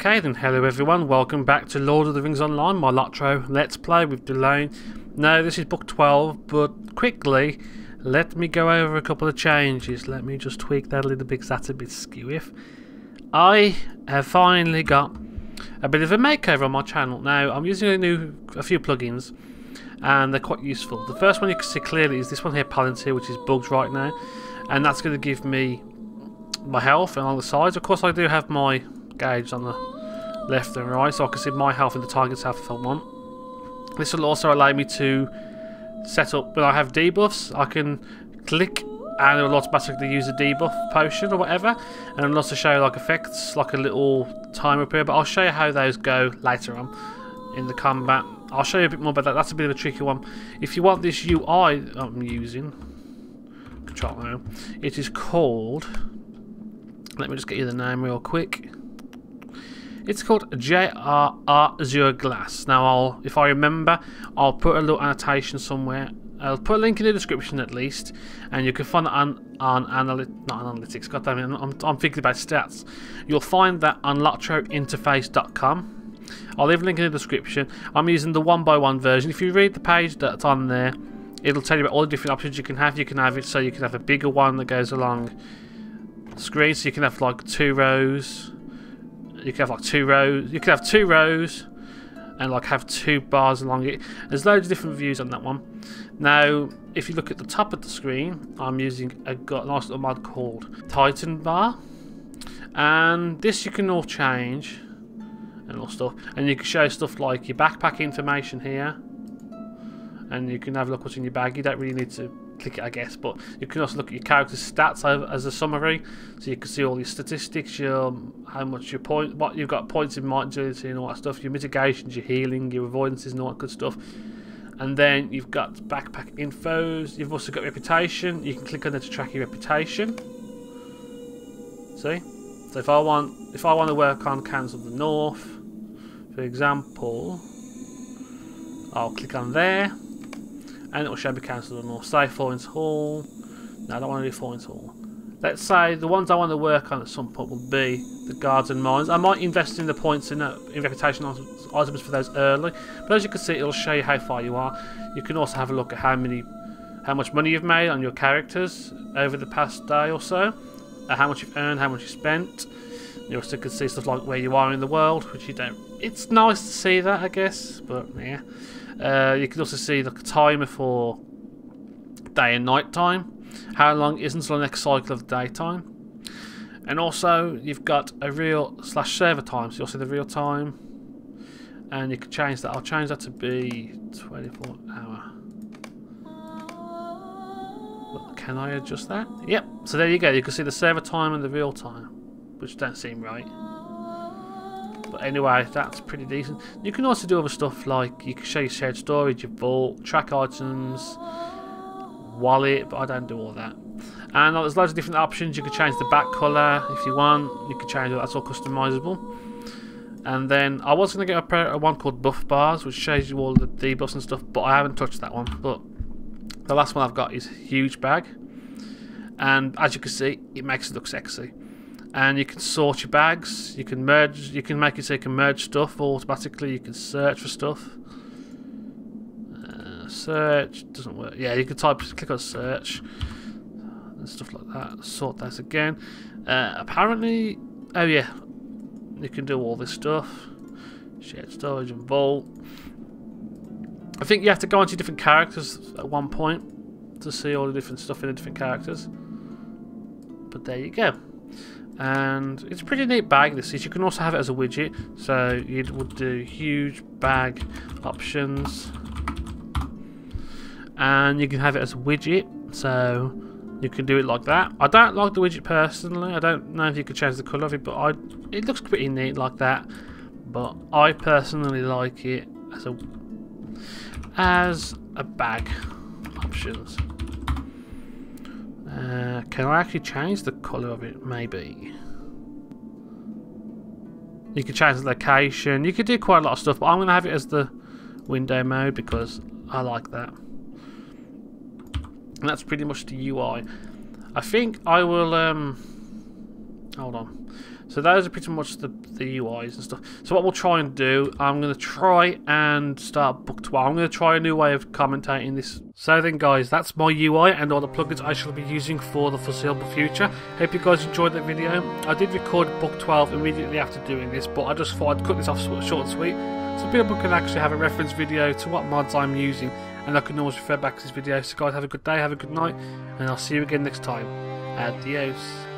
Okay then, hello everyone, welcome back to Lord of the Rings Online, my LotRO Let's Play with Dulayne. Now this is book 12, but quickly, let me go over a couple of changes. Let me just tweak that a little bit because that's a bit skewy. I have finally got a bit of a makeover on my channel. Now I'm using a few plugins and they're quite useful. The first one you can see clearly is this one here, Palantir, which is bugged right now, and that's going to give me my health and on the sides. Of course I do have my gauge on the left and right, so I can see my health and the target's health if I want. This will also allow me to set up, when I have debuffs, I can click and it will automatically use a debuff potion or whatever, and it'll also show like effects, like a little timer up here, but I'll show you how those go later on in the combat. I'll show you a bit more about that. That's a bit of a tricky one. If you want this UI I'm using, control now, it is called, let me just get you the name real quick. It's called JRR Glass. Now, if I remember, I'll put a little annotation somewhere. I'll put a link in the description at least, and you can find it on analytics. God damn it, I'm thinking about stats. You'll find that on LotRoInterface.com. I'll leave a link in the description. I'm using the 1x1 version. If you read the page that's on there, it'll tell you about all the different options you can have. You can have it so you can have a bigger one that goes along the screen, so you can have like 2 rows. You can have like 2 rows. You can have 2 rows and like have 2 bars along it. There's loads of different views on that one. Now, if you look at the top of the screen, I'm using a nice little mod called Titan Bar, and this you can all change and all stuff. And you can show stuff like your backpack information here, and you can have a look what's in your bag. You don't really need to click it, I guess, but you can also look at your character's stats as a summary, so you can see all your statistics, how much what you've got points in might agility and all that stuff, your mitigations, your healing, your avoidances and all that good stuff. And then you've got backpack infos. You've also got reputation. You can click on there to track your reputation. See? So if I want to work on Cans of the North, for example, I'll click on there, and it will show me Council of the North. Say Florence Hall. No, I don't want to do Florence Hall. Let's say the ones I want to work on at some point will be the Guards and Mines. I might invest in the points in reputation items for those early, but as you can see, it'll show you how far you are. You can also have a look at how much money you've made on your characters over the past day or so, how much you've earned, how much you spent. You also can see stuff like where you are in the world, which you don't. It's nice to see that, I guess, but yeah. You can also see the timer for day and night time, how long it is until the next cycle of daytime, and also you've got a real/server time, so you'll see the real time, and you can change that. I'll change that to be 24 hour. Well, can I adjust that? Yep, so there you go, you can see the server time and the real time, which don't seem right. But anyway, that's pretty decent. You can also do other stuff like you can show your shared storage, your vault, track items, wallet, but I don't do all that. And there's loads of different options. You can change the back colour if you want. You can change it, that's all customizable. And then I was going to get a one called Buffbars, which shows you all the debuffs and stuff, but I haven't touched that one. But the last one I've got is Huge Bag, and as you can see, it makes it look sexy. And you can sort your bags, you can merge, you can make it so you can merge stuff automatically, you can search for stuff. Search doesn't work. Yeah, you can click on search and stuff like that. Sort those again. Apparently, oh yeah, you can do all this stuff. Shared storage and vault. I think you have to go onto different characters at one point to see all the different stuff in the different characters. But there you go. And it's a pretty neat bag this is. You can also have it as a widget, so you would do huge bag options, and you can have it as a widget, so you can do it like that. I don't like the widget personally. I don't know if you could change the colour of it, but it looks pretty neat like that. But I personally like it as a bag options. Can I actually change the colour of it? Maybe. You can change the location. You could do quite a lot of stuff, but I'm going to have it as the window mode because I like that. And that's pretty much the UI. I think I will hold on. So those are pretty much the UIs and stuff. So what we'll try and do, I'm going to try and start book 12. I'm going to try a new way of commentating this. So then guys, that's my UI and all the plugins I shall be using for the foreseeable future. Hope you guys enjoyed that video. I did record book 12 immediately after doing this, but I just thought I'd cut this off short and sweet, so people can actually have a reference video to what mods I'm using, and I can always refer back to this video. So guys, have a good day, have a good night, and I'll see you again next time. Adios.